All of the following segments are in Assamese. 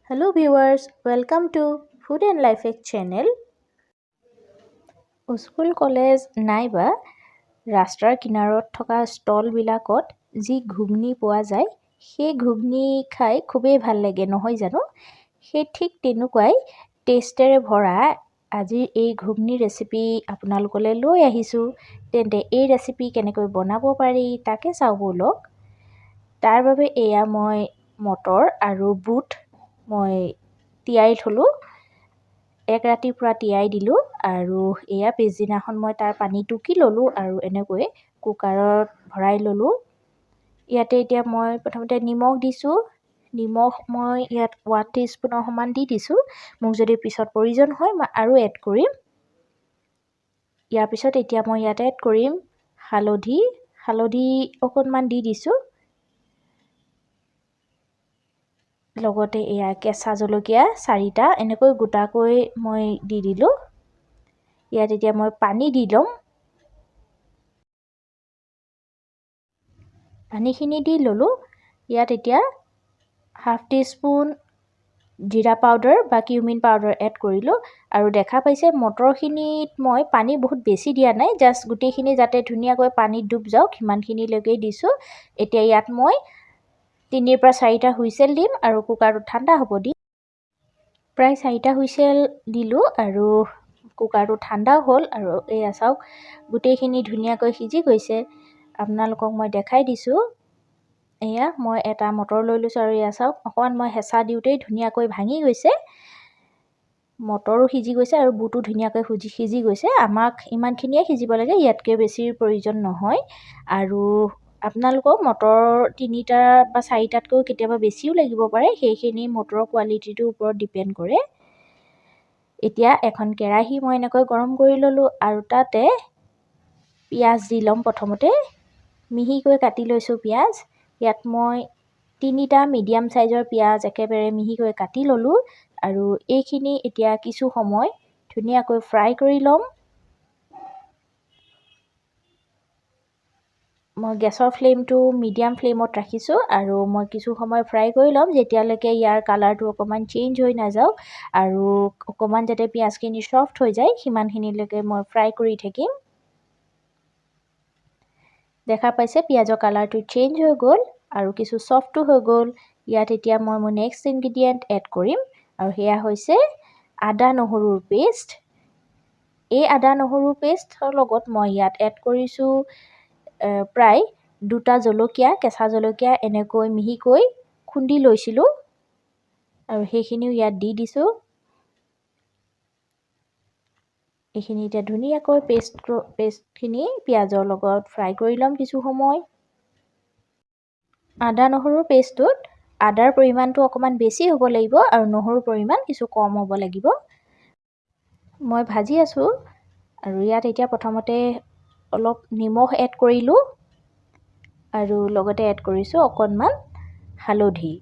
Hello viewers, welcome to Food and Life Hack channel. School college নাইবা ৰাস্তাৰ কিনাৰত থকা ষ্টলবিলাকত যি ঘুগনি পোৱা যায় সেই ঘুগনি খাই খুবেই ভাল লাগে নহয় জানো সেই ঠিক তেনেকুৱাই টেষ্টেৰে ভৰা আজিৰ এই ঘুগনি ৰেচিপি আপোনালোকলৈ লৈ আহিছোঁ তেন্তে এই ৰেচিপি কেনেকৈ বনাব পাৰি তাকে চাওঁ বলক তাৰ বাবে এয়া মই মটৰ আৰু বুট মই তিয়াই থলোঁ এক ৰাতিৰ পৰা তিয়াই দিলোঁ আৰু এয়া পিছদিনাখন মই তাৰ পানী টুকি ল'লোঁ আৰু এনেকৈ কুকাৰত ভৰাই ল'লোঁ ইয়াতে এতিয়া মই প্ৰথমতে নিমখ দিছোঁ নিমখ মই ইয়াত 1 টিস্পুনৰ সমান দি দিছোঁ মোক যদি পিছত প্ৰয়োজন হয় মই আৰু এড কৰিম ইয়াৰ পিছত এতিয়া মই ইয়াত এড কৰিম হালধি অকণমান দি দিছোঁ লগতে এয়া কেঁচা জলকীয়া 4টা এনেকৈ গোটাকৈ মই দি দিলোঁ ইয়াত এতিয়া মই পানী দি লম পানীখিনি দি ল'লোঁ ইয়াত এতিয়া হাফ টিস্পুন জিৰা পাউডাৰ বা কিউমিন পাউডাৰ এড কৰিলোঁ আৰু দেখা পাইছে মটৰখিনিত মই পানী বহুত বেছি দিয়া নাই জাষ্ট গোটেইখিনি যাতে ধুনীয়াকৈ পানীত ডুব যাওক সিমানখিনিলৈকে দিছোঁ এতিয়া ইয়াত মই 3 পৰা 4টা হুইচেল দিম আৰু কুকাৰটো ঠাণ্ডা হ'ব দিম প্ৰায় 4টা হুইচেল দিলোঁ আৰু কুকাৰটো ঠাণ্ডাও হ'ল আৰু এয়া চাওক গোটেইখিনি ধুনীয়াকৈ সিজি গৈছে আপোনালোকক মই দেখাই দিছোঁ এয়া মই এটা মটৰ লৈ লৈছোঁ আৰু এয়া চাওক অকণমান মই হেঁচা দিওঁতেই ধুনীয়াকৈ ভাঙি গৈছে মটৰো সিজি গৈছে আৰু বুটো ধুনীয়াকৈ সিজি গৈছে আমাক ইমানখিনিয়ে সিজিব লাগে ইয়াতকৈ বেছিৰ প্ৰয়োজন নহয় আৰু আপোনালোকক মটৰ 3টা বা 4টাতকৈ কেতিয়াবা বেছিও লাগিব পাৰে সেইখিনি মটৰৰ কোৱালিটিটোৰ ওপৰত ডিপেণ্ড কৰে এতিয়া এখন কেৰাহী মই এনেকৈ গৰম কৰি ল'লোঁ আৰু তাতে পিঁয়াজ দি ল'ম প্ৰথমতে মিহিকৈ কাটি লৈছোঁ পিঁয়াজ ইয়াত মই 3টা মিডিয়াম সাইজৰ পিঁয়াজ একেবাৰে মিহিকৈ কাটি ল'লোঁ আৰু এইখিনি এতিয়া কিছু সময় ধুনীয়াকৈ ফ্ৰাই কৰি ল'ম মই গেছৰ ফ্লেমটো মিডিয়াম ফ্লেমত ৰাখিছোঁ আৰু মই কিছু সময় ফ্ৰাই কৰি ল'ম যেতিয়ালৈকে ইয়াৰ কালাৰটো অকণমান চেঞ্জ হৈ নাযাওক আৰু অকণমান যাতে পিঁয়াজখিনি সফ্ট হৈ যায় সিমানখিনিলৈকে মই ফ্ৰাই কৰি থাকিম দেখা পাইছে পিঁয়াজৰ কালাৰটো চেঞ্জ হৈ গ'ল আৰু কিছু সফ্টো হৈ গ'ল ইয়াত এতিয়া মই মোৰ নেক্সট ইনগ্ৰেডিয়েণ্ট এড কৰিম আৰু সেয়া হৈছে আদা নহৰুৰ পেষ্ট এই আদা নহৰুৰ পেষ্টৰ লগত মই ইয়াত এড কৰিছোঁ প্ৰায় 2টা জলকীয়া কেঁচা জলকীয়া এনেকৈ মিহিকৈ খুন্দি লৈছিলোঁ আৰু সেইখিনিও ইয়াত দি দিছোঁ এইখিনি এতিয়া ধুনীয়াকৈ পেষ্টখিনি পিঁয়াজৰ লগত ফ্ৰাই কৰি ল'ম কিছু সময় আদা নহৰুৰ পেষ্টটোত আদাৰ পৰিমাণটো অকণমান বেছি হ'ব লাগিব আৰু নহৰুৰ পৰিমাণ কিছু কম হ'ব লাগিব মই ভাজি আছোঁ আৰু ইয়াত এতিয়া প্ৰথমতে অলপ নিমখ এড কৰিলোঁ আৰু লগতে এড কৰিছোঁ অকণমান হালধি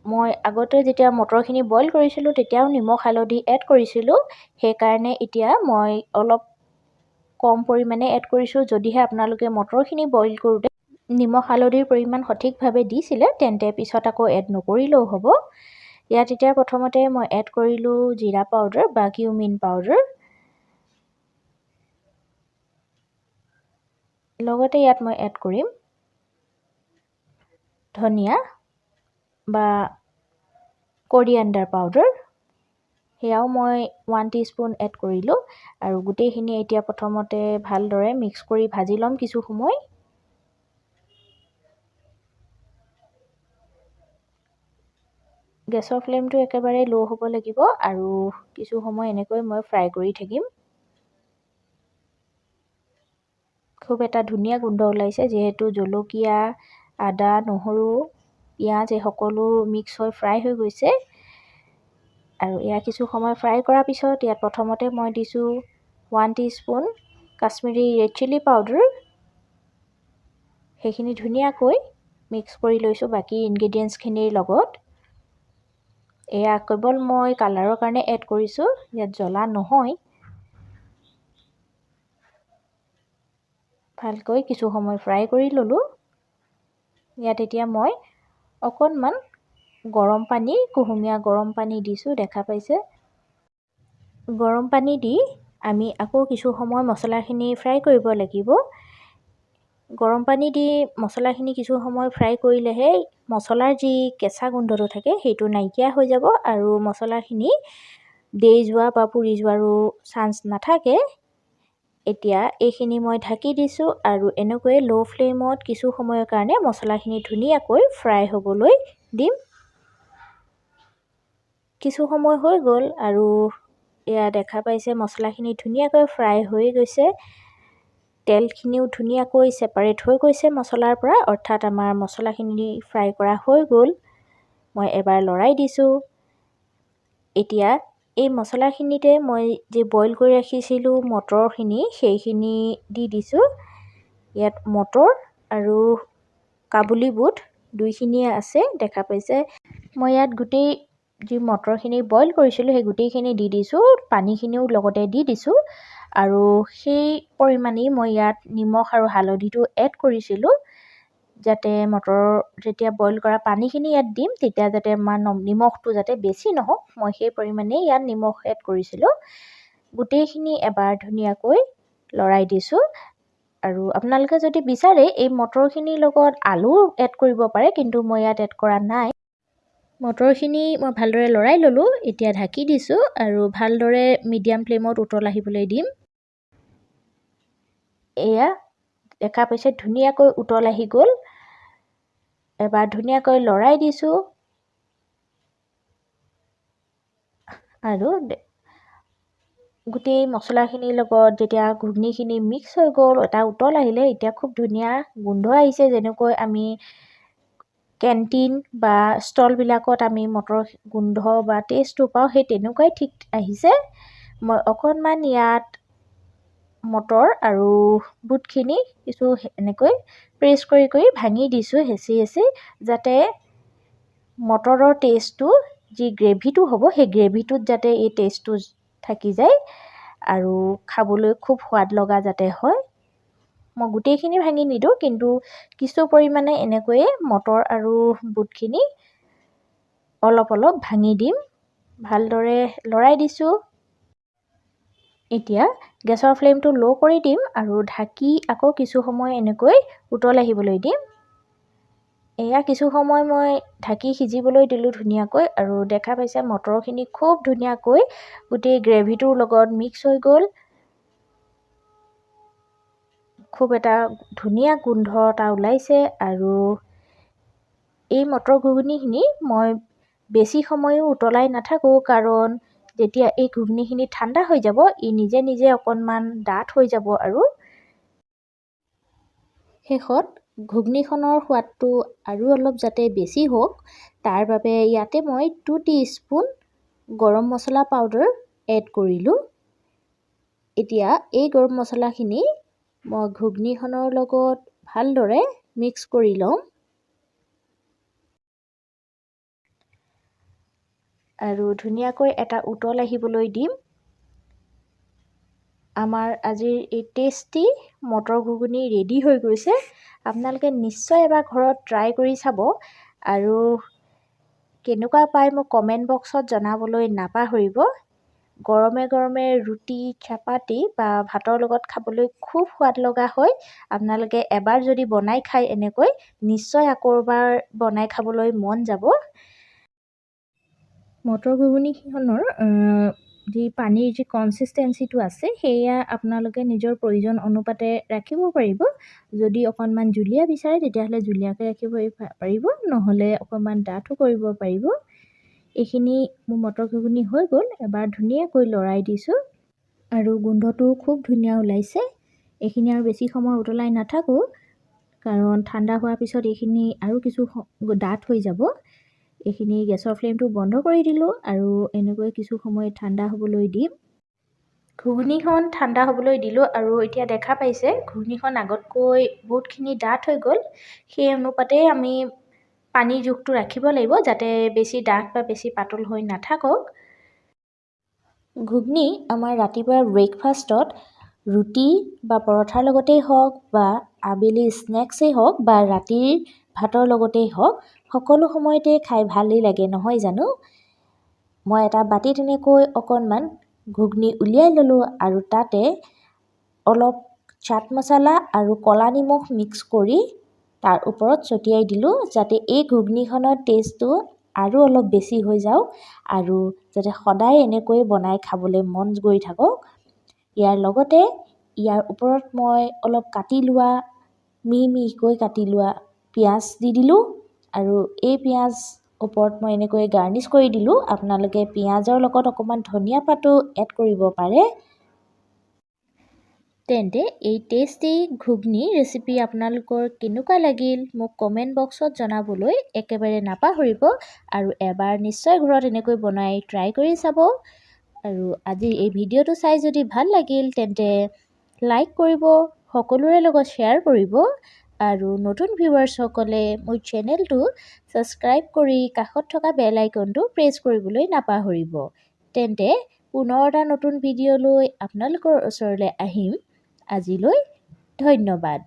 মই আগতে যেতিয়া মটৰখিনি বইল কৰিছিলোঁ তেতিয়াও নিমখ হালধি এড কৰিছিলোঁ সেইকাৰণে এতিয়া মই অলপ কম পৰিমাণে এড কৰিছোঁ যদিহে আপোনালোকে মটৰখিনি বইল কৰোঁতে নিমখ হালধিৰ পৰিমাণ সঠিকভাৱে দিছিলে তেন্তে পিছত আকৌ এড নকৰিলেও হ'ব ইয়াত এতিয়া প্ৰথমতে মই এড কৰিলোঁ জিৰা পাউডাৰ বা কিউমিন পাউডাৰ লগতে ইয়াত মই এড কৰিম ধনিয়া বা coriander পাউডাৰ সেয়াও মই 1 টিস্পুন এড কৰিলোঁ আৰু গোটেইখিনি এতিয়া প্ৰথমতে ভালদৰে মিক্স কৰি ভাজি ল'ম কিছু সময় গেছৰ ফ্লেমটো একেবাৰে লো হ'ব লাগিব আৰু কিছু সময় এনেকৈ মই ফ্ৰাই কৰি থাকিম খুব এটা ধুনীয়া গোন্ধ ওলাইছে যিহেতু জলকীয়া আদা নহৰু পিঁয়াজ এই সকলো মিক্স হৈ ফ্ৰাই হৈ গৈছে আৰু এয়া কিছু সময় ফ্ৰাই কৰাৰ পিছত ইয়াত প্ৰথমতে মই দিছোঁ 1 teaspoon Kashmiri red chilli powder সেইখিনি ধুনীয়াকৈ মিক্স কৰি লৈছোঁ বাকী ইনগ্ৰেডিয়েণ্টছখিনিৰ লগত এয়া কেৱল মই কালাৰৰ কাৰণে এড কৰিছোঁ ইয়াত জ্বলা নহয় ভালকৈ কিছু সময় ফ্ৰাই কৰি ল'লোঁ ইয়াত এতিয়া মই অকণমান গৰম পানী, কুহুমীয়া গৰম পানী দিছোঁ, দেখা পাইছে। গৰম পানী দি আমি আকৌ কিছু সময় মছলাখিনি ফ্ৰাই কৰিব লাগিব। গৰম পানী দি মছলাখিনি কিছু সময় ফ্ৰাই কৰিলেহে মছলাৰ যি কেঁচা গোন্ধটো থাকে সেইটো নাইকিয়া হৈ যাব আৰু মছলাখিনি দেই যোৱা বা পুৰি যোৱাৰো চান্স নাথাকে। এতিয়া এইখিনি মই ঢাকি দিছোঁ আৰু এনেকৈয়ে ল' ফ্লেমত কিছু সময়ৰ কাৰণে মছলাখিনি ধুনীয়াকৈ ফ্ৰাই হ'বলৈ দিম। কিছু সময় হৈ গ'ল আৰু এয়া দেখা পাইছে মছলাখিনি ধুনীয়াকৈ ফ্ৰাই হৈ গৈছে। তেলখিনিও ধুনীয়াকৈ ছেপাৰেট হৈ গৈছে মছলাৰ পৰা, অৰ্থাৎ আমাৰ মছলাখিনি ফ্ৰাই কৰা হৈ গ'ল। মই এবাৰ লৰাই দিছোঁ। এতিয়া এই মছলাখিনিতে মই যে বইল কৰি ৰাখিছিলোঁ মটৰখিনি, সেইখিনি দি দিছোঁ। ইয়াত মটৰ আৰু কাবুলী বুট দুইখিনিয়ে আছে, দেখা পাইছে। মই ইয়াত গোটেই যি মটৰখিনি বইল কৰিছিলোঁ সেই গোটেইখিনি দি দিছোঁ, পানীখিনিও লগতে দি দিছোঁ আৰু সেই পৰিমাণেই মই ইয়াত নিমখ আৰু হালধিটো এড কৰিছিলোঁ, যাতে মটৰ যেতিয়া বইল কৰা পানীখিনি ইয়াত দিম তেতিয়া যাতে আমাৰ নিমখটো যাতে বেছি নহওক, মই সেই পৰিমাণেই ইয়াত নিমখ এড কৰিছিলোঁ। গোটেইখিনি এবাৰ ধুনীয়াকৈ লৰাই দিছোঁ আৰু আপোনালোকে যদি বিচাৰে এই মটৰখিনিৰ লগত আলু এড কৰিব পাৰে, কিন্তু মই ইয়াত এড কৰা নাই। মটৰখিনি মই ভালদৰে লৰাই ল'লোঁ। এতিয়া ঢাকি দিছোঁ আৰু ভালদৰে মিডিয়াম ফ্লেমত উতল আহিবলৈ দিম। এয়া দেখা পাইছে ধুনীয়াকৈ উতল আহি গ'ল। এবাৰ ধুনীয়াকৈ লৰাই দিছোঁ আৰু গোটেই মছলাখিনিৰ লগত যেতিয়া ঘুগনিখিনি মিক্স হৈ গ'ল, এটা উতল আহিলে, এতিয়া খুব ধুনীয়া গোন্ধ আহিছে, যেনেকৈ আমি কেণ্টিন বা ষ্টলবিলাকত আমি মটৰ গোন্ধ বা টেষ্টটো পাওঁ, সেই তেনেকুৱাই ঠিক আহিছে। মই অকণমান ইয়াত মটৰ আৰু বুটখিনি কিছু এনেকৈ প্ৰেছ কৰি ভাঙি দিছোঁ, হেঁচি যাতে মটৰৰ টেষ্টটো যি গ্ৰেভিটো হ'ব সেই গ্ৰেভিটোত যাতে এই টেষ্টটো থাকি যায় আৰু খাবলৈ খুব সোৱাদ লগা যাতে হয়। মই গোটেইখিনি ভাঙি নিদিওঁ, কিন্তু কিছু পৰিমাণে এনেকৈয়ে মটৰ আৰু বুটখিনি অলপ ভাঙি দিম। ভালদৰে লৰাই দিছোঁ। এতিয়া গেছৰ ফ্লেমটো ল' কৰি দিম আৰু ঢাকি আকৌ কিছু সময় এনেকৈ উতল আহিবলৈ দিম। এয়া কিছু সময় মই ঢাকি সিজিবলৈ দিলোঁ ধুনীয়াকৈ আৰু দেখা পাইছে মটৰখিনি খুব ধুনীয়াকৈ গোটেই গ্ৰেভিটোৰ লগত মিক্স হৈ গ'ল। খুব এটা ধুনীয়া গোন্ধ এটা ওলাইছে আৰু এই মটৰ ঘুগুনিখিনি মই বেছি সময়ো উতলাই নাথাকোঁ, কাৰণ যেতিয়া এই ঘুগুনিখিনি ঠাণ্ডা হৈ যাব ই নিজে অকণমান ডাঠ হৈ যাব আৰু শেষত ঘুগুনিখনৰ সোৱাদটো আৰু অলপ যাতে বেছি হওক তাৰ বাবে ইয়াতে মই 2 টিস্পুন গৰম মছলা পাউডাৰ এড কৰিলোঁ। এতিয়া এই গৰম মছলাখিনি মই ঘুগুনিখনৰ লগত ভালদৰে মিক্স কৰি লওঁ আৰু ধুনীয়াকৈ এটা উতল আহিবলৈ দিম। আমাৰ আজিৰ এই টেষ্টি মটৰ ঘুগুনি ৰেডি হৈ গৈছে। আপোনালোকে নিশ্চয় এবাৰ ঘৰত ট্ৰাই কৰি চাব আৰু কেনেকুৱা পায় মোক কমেণ্ট বক্সত জনাবলৈ নাপাহৰিব। গৰমে গৰমে ৰুটি, চাপাতি বা ভাতৰ লগত খাবলৈ খুব সোৱাদ লগা হয়। আপোনালোকে এবাৰ যদি বনাই খায় এনেকৈ, নিশ্চয় আকৌ এবাৰ বনাই খাবলৈ মন যাব। মটৰ ঘুগুনিখনৰ যি পানীৰ যি কনচিষ্টেঞ্চিটো আছে সেয়া আপোনালোকে নিজৰ প্ৰয়োজন অনুপাতে ৰাখিব পাৰিব। যদি অকণমান জুলীয়া বিচাৰে তেতিয়াহ'লে জুলীয়াকৈ ৰাখিব পাৰিব, নহ'লে অকণমান ডাঠো কৰিব পাৰিব। এইখিনি মোৰ মটৰ ঘুগুনি হৈ গ'ল। এবাৰ ধুনীয়াকৈ লৰাই দিছোঁ আৰু গোন্ধটো খুব ধুনীয়া ওলাইছে। এইখিনি আৰু বেছি সময় উতলাই নাথাকোঁ, কাৰণ ঠাণ্ডা হোৱাৰ পিছত এইখিনি আৰু কিছু ডাঠ হৈ যাব। এইখিনি গেছৰ ফ্লেমটো বন্ধ কৰি দিলোঁ আৰু এনেকৈ কিছু সময় ঠাণ্ডা হ'বলৈ দিম। ঘুগুনিখন ঠাণ্ডা হ'বলৈ দিলোঁ আৰু এতিয়া দেখা পাইছে ঘুগুনিখন আগতকৈ বহুতখিনি ডাঠ হৈ গ'ল। সেই অনুপাতে আমি পানীৰ জোখটো ৰাখিব লাগিব, যাতে বেছি ডাঠ বা বেছি পাতল হৈ নাথাকক। ঘুগুনি আমাৰ ৰাতিপুৱাৰ ব্ৰেকফাষ্টত ৰুটি বা পৰঠাৰ লগতেই হওক বা আবেলি স্নেক্সেই হওক বা ৰাতিৰ ভাতৰ লগতেই হওক সকলো সময়তে খাই ভালেই লাগে নহয় জানো? মই এটা বাতিত এনেকৈ অকণমান ঘুগনি উলিয়াই ল'লোঁ আৰু তাতে অলপ চাট মছলা আৰু ক'লা নিমখ মিক্স কৰি তাৰ ওপৰত ছটিয়াই দিলোঁ যাতে এই ঘুগনিখনৰ টেষ্টটো আৰু অলপ বেছি হৈ যাওক আৰু যাতে সদায় এনেকৈ বনাই খাবলৈ মন গৈ থাকক। ইয়াৰ লগতে ইয়াৰ ওপৰত মই অলপ কাটি লোৱা মিহিকৈ কাটি লোৱা পিঁয়াজ দি দিলোঁ আৰু এই পিঁয়াজ ওপৰত মই এনেকৈ গাৰ্নিছ কৰি দিলোঁ। আপোনালোকে পিঁয়াজৰ লগত অকণমান ধনিয়া পাতো এড কৰিব পাৰে। তেন্তে এই টেষ্টি ঘুগনি ৰেচিপি আপোনালোকৰ কেনেকুৱা লাগিল মোক কমেণ্ট বক্সত জনাবলৈ একেবাৰে নাপাহৰিব আৰু এবাৰ নিশ্চয় ঘৰত এনেকৈ বনাই ট্ৰাই কৰি চাব। আৰু আজি এই ভিডিঅ'টো চাই যদি ভাল লাগিল তেন্তে লাইক কৰিব, সকলোৰে লগত শ্বেয়াৰ কৰিব আৰু নতুন ভিউৱাৰ্ছসকলে মোৰ চেনেলটো ছাবস্ক্ৰাইব কৰি কাষত থকা বেল আইকনটো প্ৰেছ কৰিবলৈ নাপাহৰিব। তেন্তে পুনৰ এটা নতুন ভিডিঅ' লৈ আপোনালোকৰ ওচৰলৈ আহিম। আজিলৈ ধন্যবাদ।